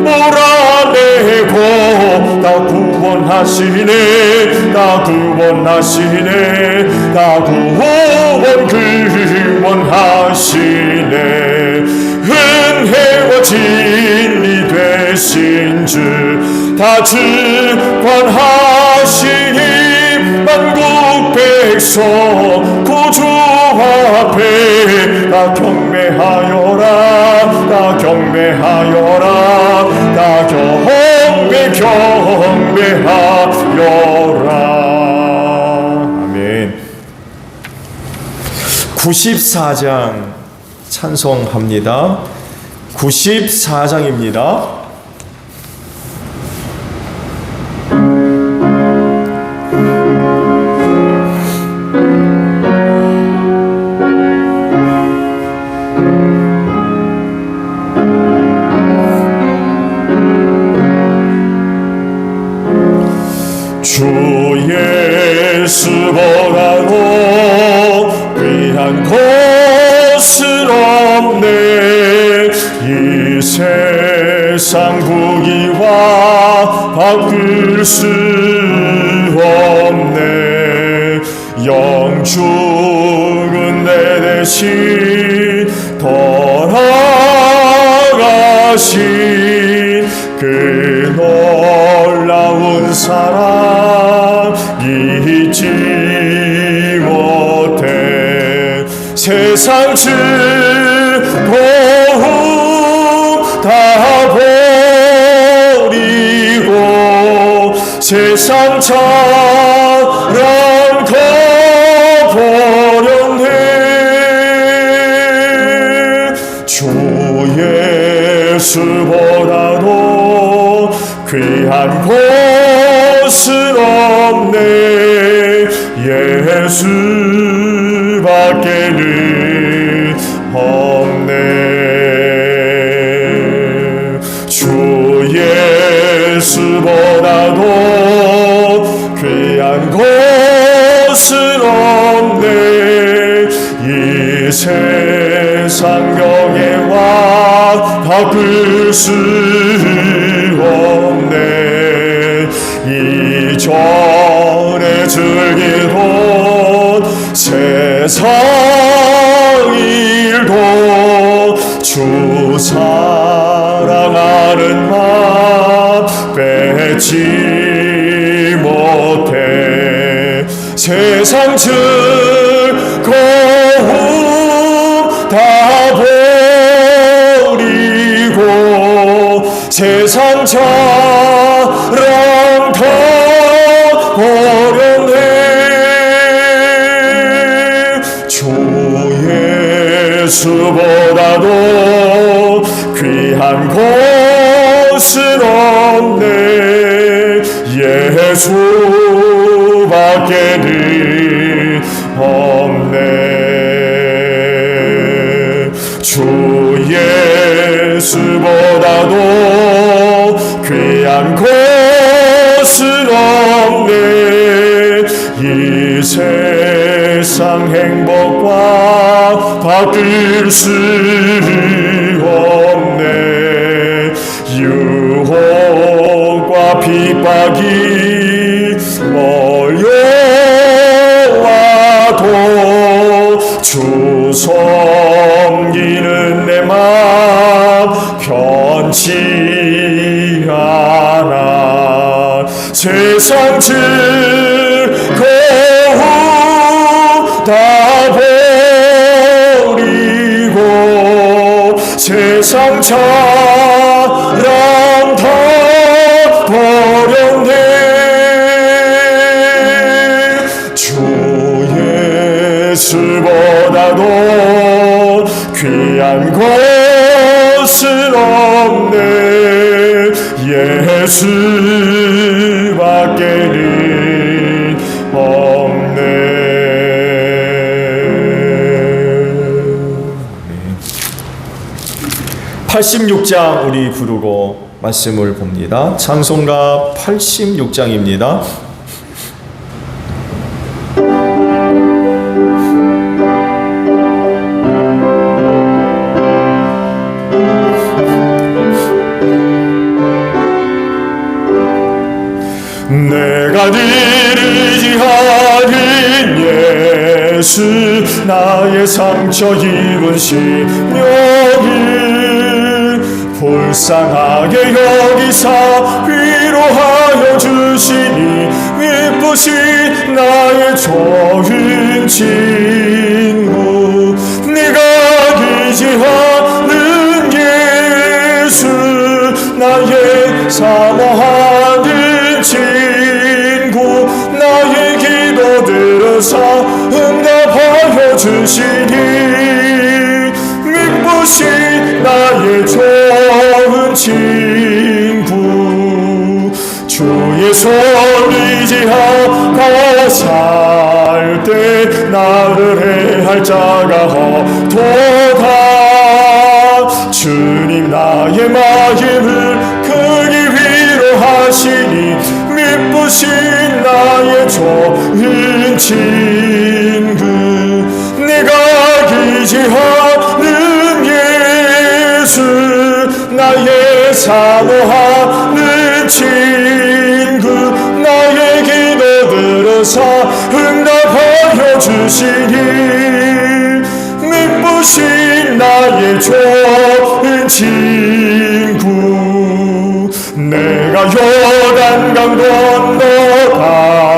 몰아내고 나 구원하시네, 나 구원하시네, 나 구원하시네. 은혜와 진리 되신 주 다 증언하시니 만국 백성 구주 앞에 나 경배하여라, 나 경배하여라, 나 경배하여라. 아멘. 94장 찬송합니다. 94장입니다. 주 예수보다도 귀한 것은 없네. 이 세상 부귀와 바꿀 수 없네. 영죽은 내 대신 돌아가신 그 놀라운 사랑 잊지 못해. 세상 즐거움 다 버리고 세상 자랑 다 버렸네. 주 예수보다도 귀한 것은 없네. 예수밖에는 없네. 주 예수보다도 귀한 것은 없네. 이 세상 경애와 바꿀 수 없네. 이전에 즐기던 세상 일도 주 사랑하는 맘 뺏지 못해. 세상 즐거움 다 버리고 세상 자랑 다 버렸네. 주 예수보다도 귀한 것은 없네. 예수밖에는 없네. 주 예수보다도 귀한 것은 없네. 이 세상 행복과 바꿀 수 없네. 유혹과 핍박이 몰려와도 주 섬기는 내 맘 변치 않아. 세상 즐거움 다 버리고 세상 자랑 다 버렸네. 주 예수보다도 귀한 것은 없네. 예수밖에는 없네. 네. 86장 우리 부르고 말씀을 봅니다. 찬송가 86장입니다. 이것은 나의 상처 입은 심령이 불쌍하게 여기사 위로하여 주시니 기쁘신 나의 좋은 친구 네가 의지하는 예수 나의 사모하는 친구 나의 기도 들으사 응답하여 주시니 기쁘신 나의 좋은 친구 주의 손 의지하고 살 때 나를 해할 자가 없도다 주님 나의 마음을 크게 위로하시니 기쁘신 나의 좋은 친구 내가 의지하는 예수 나의 사모하는 친구 나의 기도 들으사 응답하여 주시니 기쁘신 나의 좋은 친구 내가 요단강 건너가며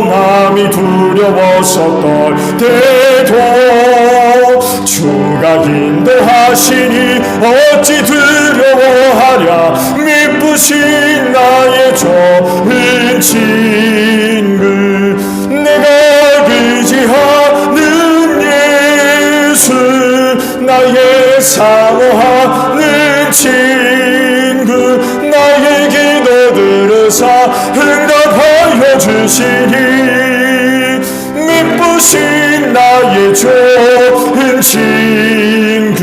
마음이 두려워서 떨 때도 주가 인도하시니 어찌 두려워하랴 기쁘신 나의 좋은 친구 내가 의지하는 예수 나의 사모하는 친구 나의 기도 들으사 응답하여 주시니 기쁘신 나의 좋은 친구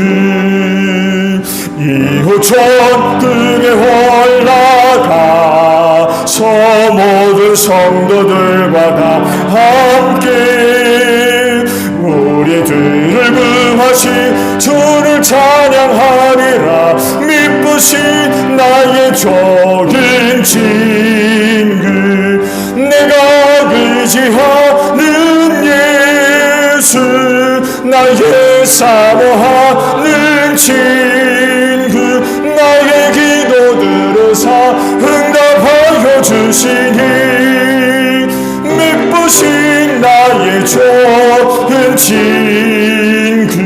이후 전등에 올라가서 모든 성도들과 다 함께 우리들을 구하신 주를 찬양하리라 기쁘신 나의 좋은 친구 내가 의지하는 예수 나의 사모하는 친구 나의 기도 들으사 응답하여 주시니 기쁘신 나의 좋은 친구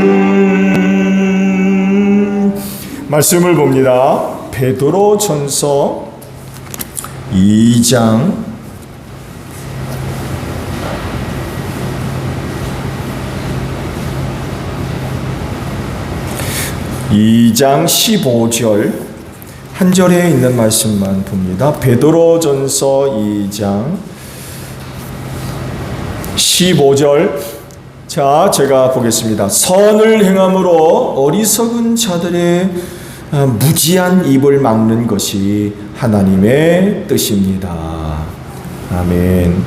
말씀을 봅니다. 베드로전서 2장 15절 한 절에 있는 말씀만 봅니다. 베드로전서 2장 15절 자 제가 보겠습니다. 선을 행함으로 어리석은 자들의 무지한 입을 막는 것이 하나님의 뜻입니다. 아멘.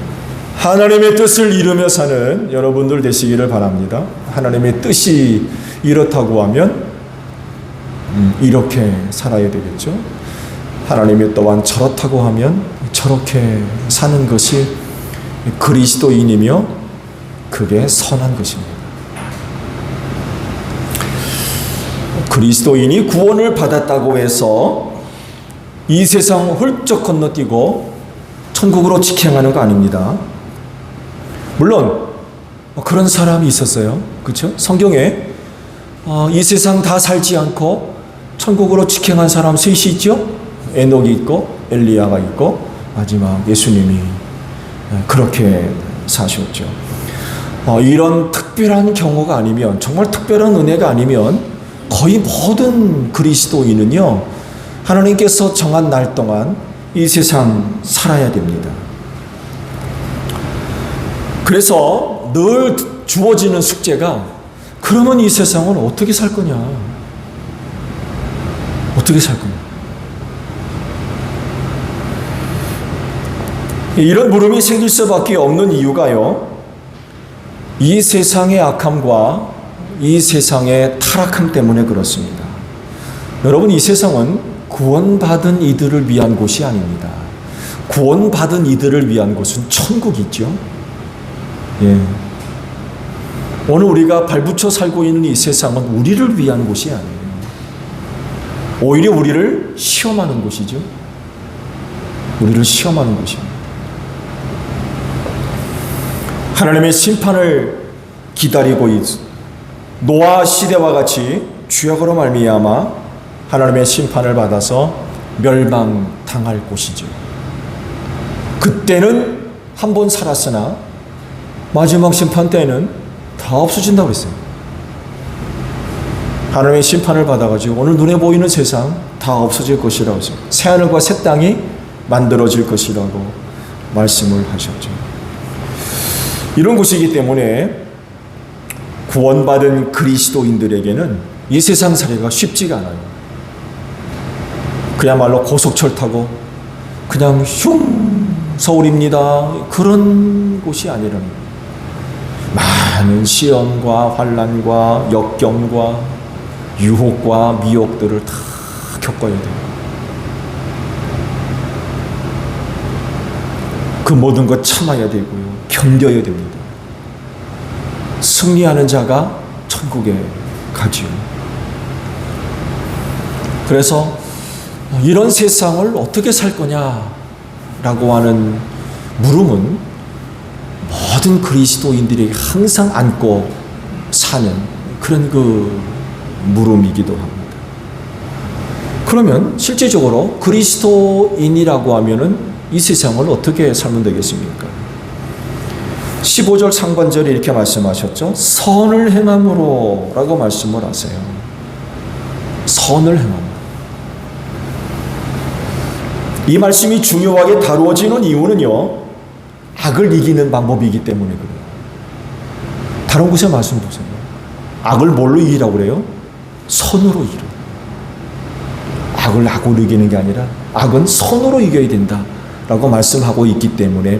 하나님의 뜻을 이루며 사는 여러분들 되시기를 바랍니다. 하나님의 뜻이 이렇다고 하면 이렇게 살아야 되겠죠. 하나님의 또한 저렇다고 하면 저렇게 사는 것이 그리스도인이며 그게 선한 것입니다. 그리스도인이 구원을 받았다고 해서 이 세상 훌쩍 건너뛰고 천국으로 직행하는 거 아닙니다. 물론 그런 사람이 있었어요. 그렇죠? 성경에 이 세상 다 살지 않고 천국으로 직행한 사람 셋이 있죠. 에녹이 있고 엘리야가 있고 마지막 예수님이 그렇게 사셨죠. 이런 특별한 경우가 아니면 정말 특별한 은혜가 아니면 거의 모든 그리스도인은요 하나님께서 정한 날 동안 이 세상 살아야 됩니다. 그래서 늘 주어지는 숙제가 그러면 이 세상은 어떻게 살 거냐? 어떻게 살 거냐? 이런 물음이 생길 수밖에 없는 이유가요. 이 세상의 악함과 이 세상의 타락함 때문에 그렇습니다. 여러분, 이 세상은 구원받은 이들을 위한 곳이 아닙니다. 구원받은 이들을 위한 곳은 천국이죠. 예. 오늘 우리가 발붙여 살고 있는 이 세상은 우리를 위한 곳이 아니에요. 오히려 우리를 시험하는 곳이죠. 우리를 시험하는 곳입니다. 하나님의 심판을 기다리고 있습니다. 노아 시대와 같이 죄악으로 말미암아 하나님의 심판을 받아서 멸망당할 곳이죠. 그때는 한 번 살았으나 마지막 심판 때는 다 없어진다고 했어요. 하나님의 심판을 받아가지고 오늘 눈에 보이는 세상 다 없어질 것이라고 했어요. 새하늘과 새 땅이 만들어질 것이라고 말씀을 하셨죠. 이런 곳이기 때문에 구원받은 그리스도인들에게는 이 세상 살이가 쉽지가 않아요. 그야말로 고속철 타고 그냥 흉 서울입니다. 그런 곳이 아니라는 거예요. 많은 시험과 환난과 역경과 유혹과 미혹들을 다 겪어야 돼요. 그 모든 것 참아야 되고요. 견뎌야 됩니다. 승리하는 자가 천국에 가지요. 그래서 이런 세상을 어떻게 살 거냐라고 하는 물음은 모든 그리스도인들이 항상 안고 사는 그런 그 물음이기도 합니다. 그러면 실제적으로 그리스도인이라고 하면은 이 세상을 어떻게 살면 되겠습니까? 15절 상반절에 이렇게 말씀하셨죠. 선을 행함으로 라고 말씀을 하세요. 선을 행함으로. 이 말씀이 중요하게 다루어지는 이유는요, 악을 이기는 방법이기 때문에 그래요. 다른 곳에 말씀 보세요. 악을 뭘로 이기라고 그래요? 선으로 이기라. 악을 악으로 이기는 게 아니라 악은 선으로 이겨야 된다 라고 말씀하고 있기 때문에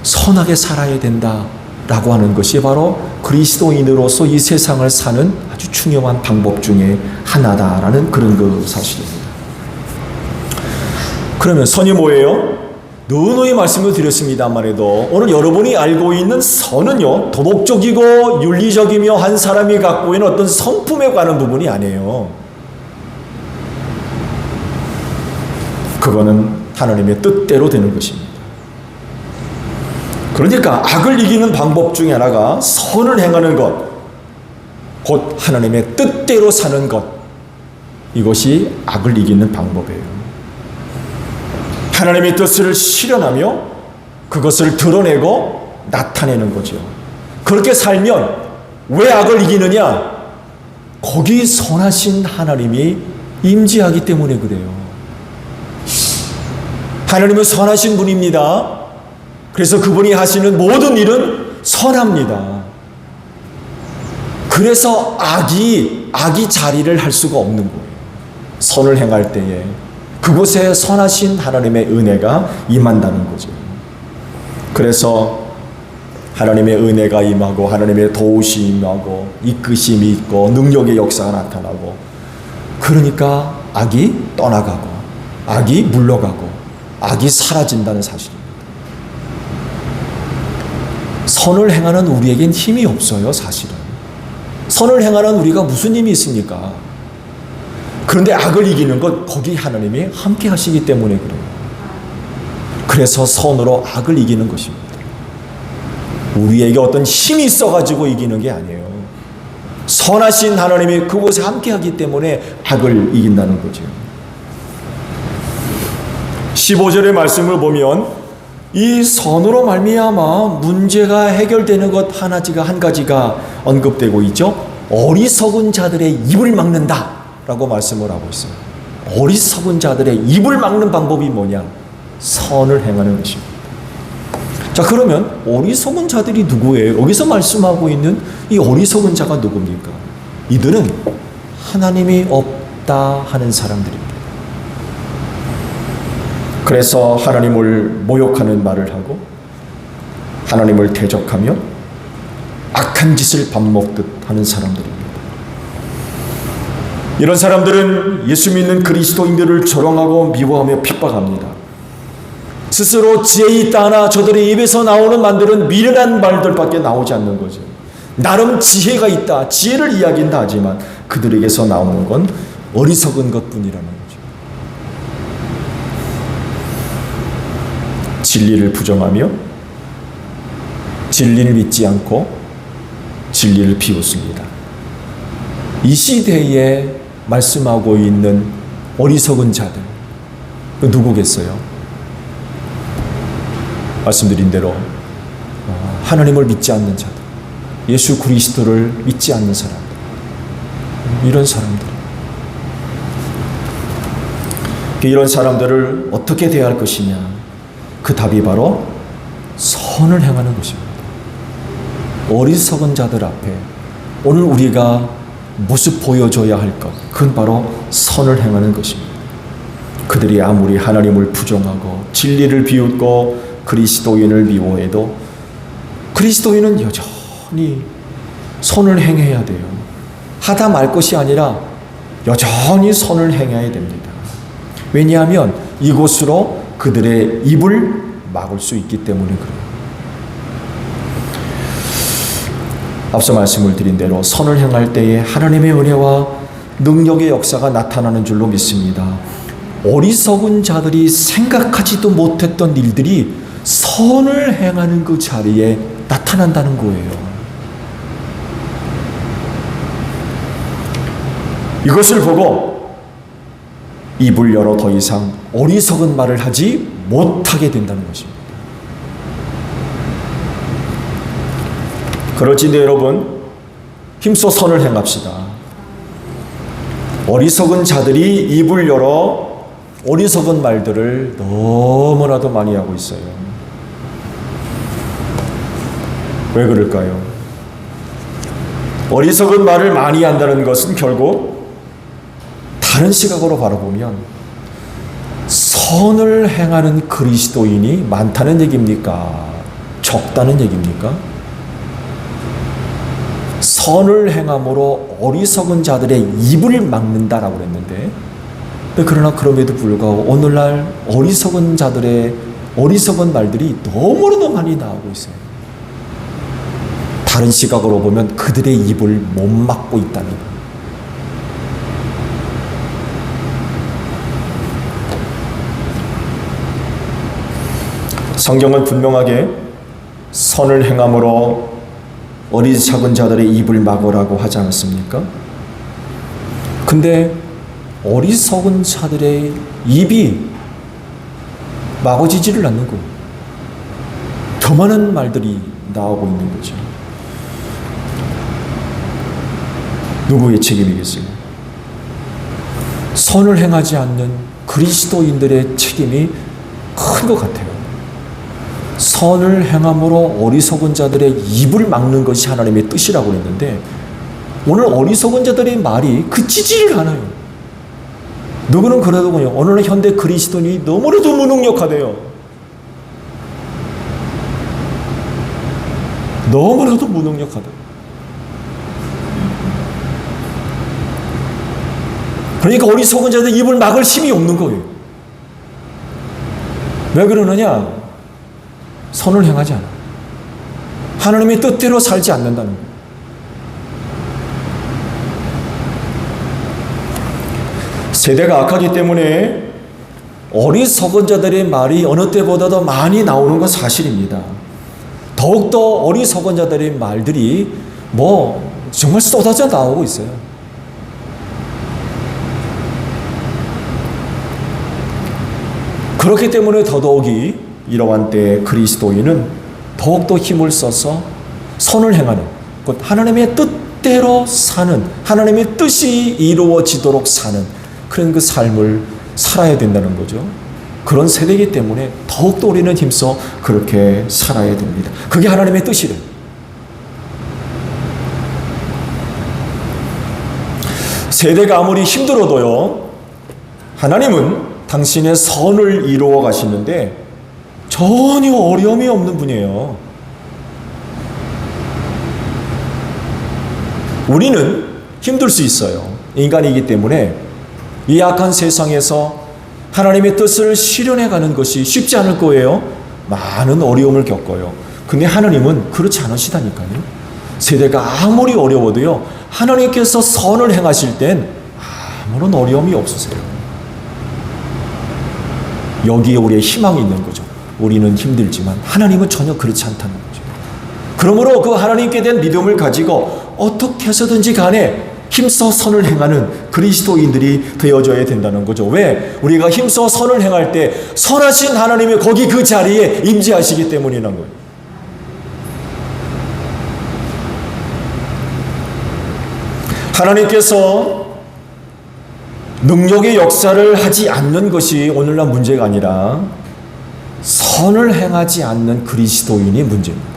선하게 살아야 된다 라고 하는 것이 바로 그리스도인으로서 이 세상을 사는 아주 중요한 방법 중에 하나다라는 그런 그 사실입니다. 그러면 선이 뭐예요? 누누이 말씀을 드렸습니다만 해도 오늘 여러분이 알고 있는 선은요, 도덕적이고 윤리적이며 한 사람이 갖고 있는 어떤 성품에 관한 부분이 아니에요. 그거는 하나님의 뜻대로 되는 것입니다. 그러니까 악을 이기는 방법 중에 하나가 선을 행하는 것, 곧 하나님의 뜻대로 사는 것, 이것이 악을 이기는 방법이에요. 하나님의 뜻을 실현하며 그것을 드러내고 나타내는 거죠. 그렇게 살면 왜 악을 이기느냐? 거기 선하신 하나님이 임재하기 때문에 그래요. 하나님은 선하신 분입니다. 그래서 그분이 하시는 모든 일은 선합니다. 그래서 악이 자리를 할 수가 없는 거예요. 선을 행할 때에 그곳에 선하신 하나님의 은혜가 임한다는 거죠. 그래서 하나님의 은혜가 임하고 하나님의 도우심이 임하고 이끄심이 있고 능력의 역사가 나타나고, 그러니까 악이 떠나가고 악이 물러가고 악이 사라진다는 사실입니다. 선을 행하는 우리에겐 힘이 없어요, 사실은. 선을 행하는 우리가 무슨 힘이 있습니까? 그런데 악을 이기는 것, 거기 하나님이 함께 하시기 때문에 그래요. 그래서 선으로 악을 이기는 것입니다. 우리에게 어떤 힘이 있어가지고 이기는 게 아니에요. 선하신 하나님이 그곳에 함께 하기 때문에 악을 이긴다는 거죠. 15절의 말씀을 보면 이 선으로 말미암아 문제가 해결되는 것 한 가지가 언급되고 있죠. 어리석은 자들의 입을 막는다 라고 말씀을 하고 있어요. 어리석은 자들의 입을 막는 방법이 뭐냐? 선을 행하는 것입니다. 자, 그러면 어리석은 자들이 누구예요? 여기서 말씀하고 있는 이 어리석은 자가 누굽니까? 이들은 하나님이 없다 하는 사람들입니다. 그래서 하나님을 모욕하는 말을 하고 하나님을 대적하며 악한 짓을 밥 먹듯 하는 사람들입니다. 이런 사람들은 예수 믿는 그리스도인들을 조롱하고 미워하며 핍박합니다. 스스로 지혜 있다 하나 저들의 입에서 나오는 말들은 미련한 말들밖에 나오지 않는 거죠. 나름 지혜가 있다, 지혜를 이야기한다 하지만 그들에게서 나오는 건 어리석은 것뿐이라는 거죠. 진리를 부정하며 진리를 믿지 않고 진리를 비웃습니다. 이 시대에 말씀하고 있는 어리석은 자들, 누구겠어요? 말씀드린 대로 하나님을 믿지 않는 자들, 예수 그리스도를 믿지 않는 사람들, 이런 사람들. 이런 사람들을 어떻게 대할 것이냐? 그 답이 바로 선을 행하는 것입니다. 어리석은 자들 앞에 오늘 우리가 모습 보여줘야 할 것, 그건 바로 선을 행하는 것입니다. 그들이 아무리 하나님을 부정하고 진리를 비웃고 그리스도인을 미워해도 그리스도인은 여전히 선을 행해야 돼요. 하다 말 것이 아니라 여전히 선을 행해야 됩니다. 왜냐하면 이곳으로 그들의 입을 막을 수 있기 때문에 그래요. 앞서 말씀을 드린 대로 선을 행할 때에 하나님의 은혜와 능력의 역사가 나타나는 줄로 믿습니다. 어리석은 자들이 생각하지도 못했던 일들이 선을 행하는 그 자리에 나타난다는 거예요. 이것을 보고 입을 열어 더 이상 어리석은 말을 하지 못하게 된다는 것입니다. 그렇지 여러분, 힘써 선을 행합시다. 어리석은 자들이 입을 열어 어리석은 말들을 너무나도 많이 하고 있어요. 왜 그럴까요? 어리석은 말을 많이 한다는 것은 결국 다른 시각으로 바라보면 선을 행하는 그리스도인이 많다는 얘기입니까? 적다는 얘기입니까? 선을 행함으로 어리석은 자들의 입을 막는다라고 그랬는데, 그러나 그럼에도 불구하고 오늘날 어리석은 자들의 어리석은 말들이 너무나도 많이 나오고 있어요. 다른 시각으로 보면 그들의 입을 못 막고 있다는 거예요. 성경은 분명하게 선을 행함으로 어리석은 자들의 입을 막으라고 하지 않았습니까? 근데 어리석은 자들의 입이 막아지지를 않는 거예요. 더 많은 말들이 나오고 있는 거죠. 누구의 책임이겠어요? 선을 행하지 않는 그리스도인들의 책임이 큰 것 같아요. 선을 행함으로 어리석은 자들의 입을 막는 것이 하나님의 뜻이라고 했는데, 오늘 어리석은 자들의 말이 그치지를 않아요. 누구는 그러더군요. 오늘날 현대 그리스도인이 너무나도 무능력하대요. 너무나도 무능력하다. 그러니까 어리석은 자들 입을 막을 힘이 없는 거예요. 왜 그러느냐? 선을 행하지 않아. 하나님의 뜻대로 살지 않는다는 거예요. 세대가 악하기 때문에 어리석은 자들의 말이 어느 때보다도 많이 나오는 건 사실입니다. 더욱더 어리석은 자들의 말들이 정말 쏟아져 나오고 있어요. 그렇기 때문에 더더욱이 이러한 때에 그리스도인은 더욱더 힘을 써서 선을 행하는, 곧 하나님의 뜻대로 사는, 하나님의 뜻이 이루어지도록 사는 그런 그 삶을 살아야 된다는 거죠. 그런 세대이기 때문에 더욱더 우리는 힘써 그렇게 살아야 됩니다. 그게 하나님의 뜻이래. 세대가 아무리 힘들어도요, 하나님은 당신의 선을 이루어 가시는데 전혀 어려움이 없는 분이에요. 우리는 힘들 수 있어요. 인간이기 때문에 이 악한 세상에서 하나님의 뜻을 실현해 가는 것이 쉽지 않을 거예요. 많은 어려움을 겪어요. 근데 하나님은 그렇지 않으시다니까요. 세대가 아무리 어려워도요, 하나님께서 선을 행하실 땐 아무런 어려움이 없으세요. 여기에 우리의 희망이 있는 거죠. 우리는 힘들지만 하나님은 전혀 그렇지 않다는 거죠. 그러므로 그 하나님께 대한 믿음을 가지고 어떻게 해서든지 간에 힘써 선을 행하는 그리스도인들이 되어줘야 된다는 거죠. 왜? 우리가 힘써 선을 행할 때 선하신 하나님이 거기 그 자리에 임재하시기 때문이라는 거예요. 하나님께서 능력의 역사를 하지 않는 것이 오늘날 문제가 아니라 선을 행하지 않는 그리스도인이 문제입니다.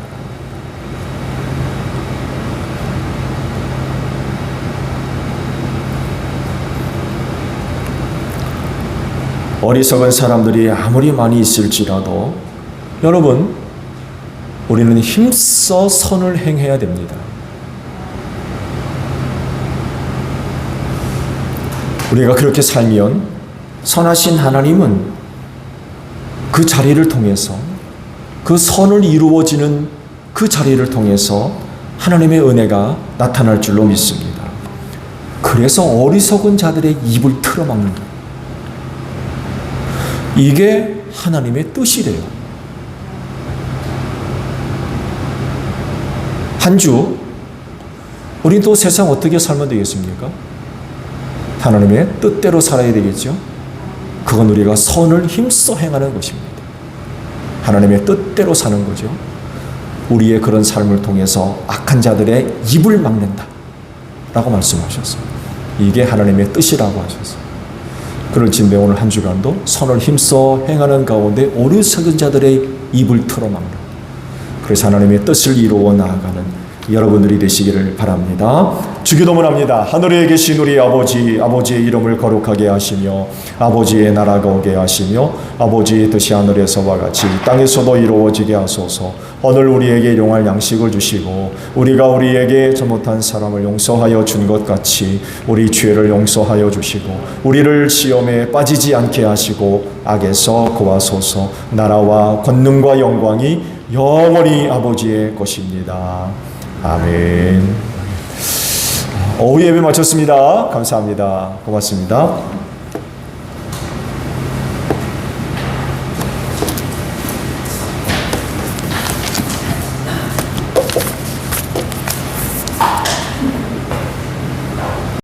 어리석은 사람들이 아무리 많이 있을지라도 여러분, 우리는 힘써 선을 행해야 됩니다. 우리가 그렇게 살면 선하신 하나님은 그 자리를 통해서, 그 선을 이루어지는 그 자리를 통해서 하나님의 은혜가 나타날 줄로 믿습니다. 그래서 어리석은 자들의 입을 틀어막는 것, 이게 하나님의 뜻이래요. 한 주 우린 또 세상 어떻게 살면 되겠습니까? 하나님의 뜻대로 살아야 되겠죠. 그건 우리가 선을 힘써 행하는 것입니다. 하나님의 뜻대로 사는 거죠. 우리의 그런 삶을 통해서 악한 자들의 입을 막는다 라고 말씀하셨어요. 이게 하나님의 뜻이라고 하셨어요. 그럴진데 오늘 한 주간도 선을 힘써 행하는 가운데 어리석은 자들의 입을 틀어막는, 그래서 하나님의 뜻을 이루어 나아가는 여러분들이 되시기를 바랍니다. 주기도문 합니다. 하늘에 계신 우리 아버지, 아버지의 이름을 거룩하게 하시며 아버지의 나라가 오게 하시며 아버지의 뜻이 하늘에서와 같이 땅에서도 이루어지게 하소서. 오늘 우리에게 일용할 양식을 주시고 우리가 우리에게 잘못한 사람을 용서하여 준 것 같이 우리 죄를 용서하여 주시고 우리를 시험에 빠지지 않게 하시고 악에서 구하소서. 나라와 권능과 영광이 영원히 아버지의 것입니다. 아멘. 오후 예배 마쳤습니다. 감사합니다. 고맙습니다.